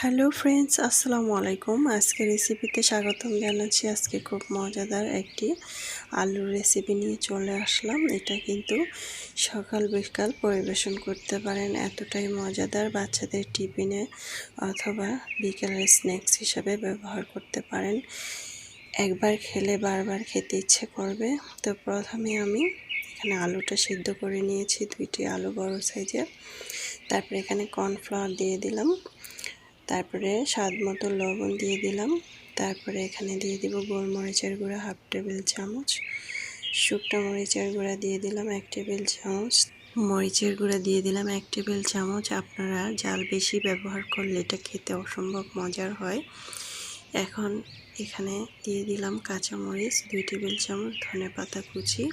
Hello friends, আসসালামু আলাইকুম। আজকে রেসিপিতে স্বাগতম জানাচ্ছি। আজকে খুব মজাদার একটি আলুর রেসিপি নিয়ে চলে আসলাম। এটা কিন্তু সকাল বিকাল পরিবেশন করতে পারেন, এতটাই মজাদার। বাচ্চাদের টিফিনে অথবা বিকেলের স্ন্যাক্স হিসাবে ব্যবহার করতে পারেন। একবার খেলে বারবার খেতে ইচ্ছে করবে। তো প্রথমে আমি এখানে আলুটা সিদ্ধ করে নিয়েছি, 2টি আলু বড় সাইজের। তারপরে এখানে কর্নফ্লাওয়ার দিয়ে দিলাম, তারপরে স্বাদ মতো লবণ দিয়ে দিলাম। তারপরে এখানে দিয়ে দিব গোলমরিচের গুঁড়া 1/2 টেবিল চামচ, শুকনো মরিচের গুঁড়া দিয়ে দিলাম 1 টেবিল চামচ, মরিচের গুঁড়া দিয়ে দিলাম 1 টেবিল চামচ। আপনারা জাল বেশি ব্যবহার করলে এটা খেতে অসম্ভব মজার হয়। এখন এখানে দিয়ে দিলাম কাঁচামরিচ 2 টেবিল চামচ, ধনেপাতা কুচি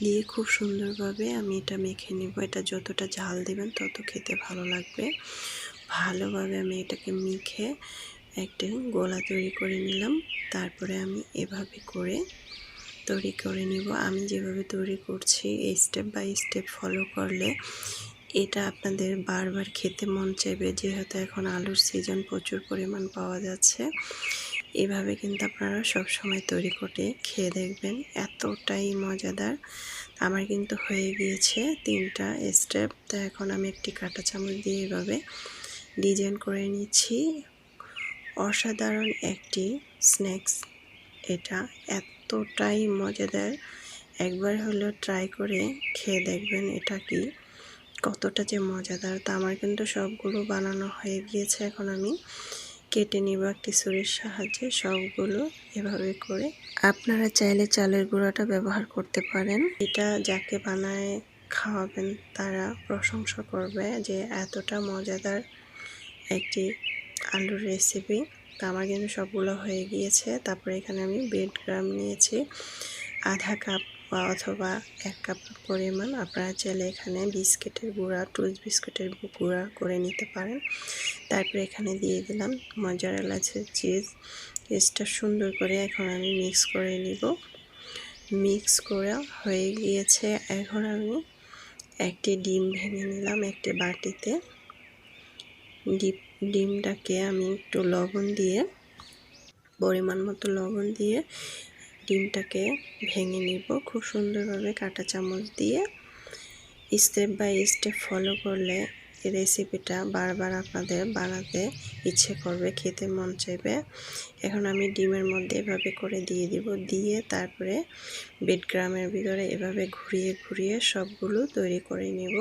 দিয়ে খুব সুন্দরভাবে আমি এটা মেখে নেব। এটা যতটা ঝাল দেবেন তত খেতে ভালো লাগবে। ভালোভাবে আমি এটাকে মেখে একটা গোলা তৈরি করে নিলাম। তারপরে আমি এভাবে করে তৈরি করে নিব। আমি যেভাবে তৈরি করছি এই স্টেপ বাই স্টেপ ফলো করলে এটা আপনাদের বারবার খেতে মন চাইবে, যেহেতু এখন আলুর সিজন প্রচুর পরিমাণ পাওয়া যাচ্ছে। এভাবে কিন্তু আপনারা সব সময় তৈরি করে খেয়ে দেখবেন, এতটাই মজাদার। আমার কিন্তু হয়ে গিয়েছে 3টা স্টেপ। তো এখন আমি একটি কাঁটা চামচ দিয়ে এভাবে ডিজাইন করে নিচ্ছি। অসাধারণ একটি স্ন্যাক্স, এটা এতটাই মজাদার। একবার হলেও ট্রাই করে খেয়ে দেখবেন এটা কি কতটা যে মজাদার। তো আমার কিন্তু সবগুলো বানানো হয়ে গিয়েছে। এখন আমি কেটে নিব একটি ছুরির সাহায্যে সবগুলো এভাবে করে। আপনারা চাইলে চালের গুঁড়াটা ব্যবহার করতে পারেন। এটা যাকে বানায় খাওয়াবেন তারা প্রশংসা করবে যে এতটা মজাদার একটি আলুর রেসিপি। তো আমার কিন্তু সবগুলো হয়ে গিয়েছে। তারপরে এখানে আমি ব্রেড ক্রাম্ব নিয়েছি 1/2 কাপ অথবা 1 কাপ পরিমাণ। আপনারা চাইলে এখানে বিস্কিটের গুঁড়া, টোস্ট বিস্কুটের গুঁড়া করে নিতে পারেন। তারপরে এখানে দিয়ে দিলাম মজারেলা চিজটা সুন্দর করে এখন আমি মিক্স করে নিব। মিক্স করা হয়ে গিয়েছে। এখন আমি একটি ডিম ভেঙে নিলাম একটি বাটিতে। ডিমটাকে আমি একটু লবণ দিয়ে, পরিমাণ মতো লবণ দিয়ে ডিমটাকে ভেঙে নিব খুব সুন্দরভাবে কাঁটা চামচ দিয়ে। স্টেপ বাই স্টেপ ফলো করলে এই রেসিপিটা বারবার আপনাদের বানাতে ইচ্ছে করবে, খেতে মন চাইবে। এখন আমি ডিমের মধ্যে এভাবে করে দিয়ে দিব, দিয়ে তারপরে ব্রেড ক্রাম্বের ভিতরে এভাবে ঘুরিয়ে ঘুরিয়ে সবগুলো তৈরি করে নেব।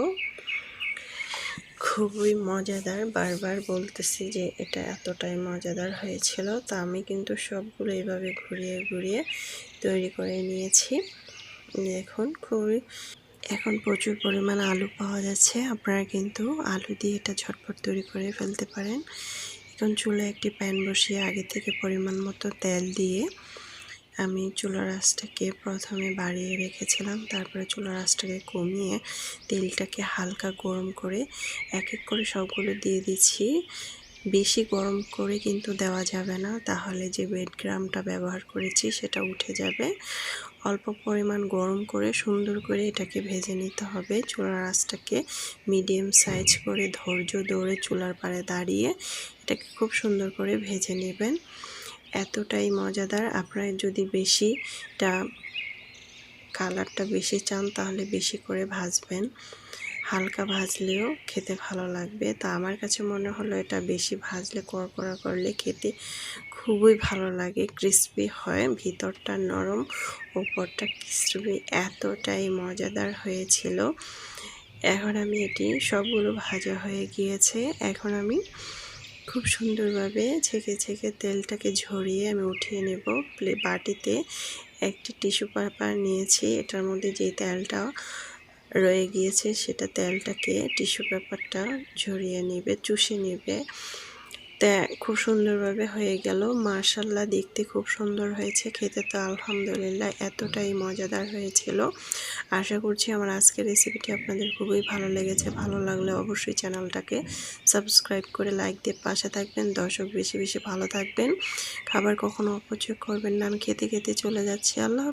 খুবই মজাদার, বারবার বলতেছি যে এটা এতটাই মজাদার হয়েছিল। তো আমি কিন্তু সবগুলো এভাবে ঘুরিয়ে ঘুরিয়ে তৈরি করে নিয়েছি। এখন প্রচুর পরিমাণ আলু পাওয়া যাচ্ছে, আপনারা কিন্তু আলু দিয়ে এটা ঝটপট তৈরি করে ফেলতে পারেন। এখন চুলায় একটি প্যান বসিয়ে আগে থেকে পরিমাণ মতো তেল দিয়ে আমি চুলার আঁচটাকে প্রথমে বাড়িয়ে রেখেছিলাম। তারপরে চুলার আঁচটাকে কমিয়ে তেলটাকে হালকা গরম করে এক এক করে সবগুলো দিয়ে দিচ্ছি। বেশি গরম করে কিন্তু দেওয়া যাবে না, তাহলে যে ব্রেড ক্রাম্বটা ব্যবহার করেছি সেটা উঠে যাবে। অল্প পরিমাণ গরম করে সুন্দর করে এটাকে ভেজে নিতে হবে। চুলার আঁচটাকে মিডিয়াম সাইজ করে ধৈর্য ধরে চুলার পাড়ে দাঁড়িয়ে এটাকে খুব সুন্দর করে ভেজে নেবেন। এতটাই মজাদার। আপনারা যদি বেশিটা কালারটা বেশি চান তাহলে বেশি করে ভাজবেন, হালকা ভাজলেও খেতে ভালো লাগবে। তা আমার কাছে মনে হলো এটা বেশি ভাজলে, কড়কড়া করলে খেতে খুবই ভালো লাগে, ক্রিস্পি হয়, ভিতরটা নরম, উপরটা ক্রিস্পি, এতটাই মজাদার হয়েছিল। এখন আমি এটি সবগুলো ভাজা হয়ে গিয়েছে। এখন আমি খুব সুন্দরভাবে ছেঁকে ছেঁকে তেলটাকে ঝরিয়ে আমি উঠিয়ে নেব। বাটিতে একটি টিস্যু পেপার নিয়েছি, এটার মধ্যে যে তেলটা রয়ে গিয়েছে সেটা তেলটাকে টিস্যু পেপারটা ঝরিয়ে নেবে, চুষে নেবে। তা খুব সুন্দরভাবে হয়ে গেল। মাশাআল্লাহ, দেখতে খুব সুন্দর হয়েছে, খেতে তো আলহামদুলিল্লাহ এতটাই মজাদার হয়েছিল। আশা করছি আমার আজকের রেসিপিটি আপনাদের খুবই ভালো লেগেছে। ভালো লাগলে অবশ্যই চ্যানেলটাকে সাবস্ক্রাইব করে লাইক দিয়ে পাশে থাকবেন। দর্শক বেশি বেশি ভালো থাকবেন, খাবার কখনো অপচয় করবেন না। আমি খেতে খেতে চলে যাচ্ছি। আল্লাহ।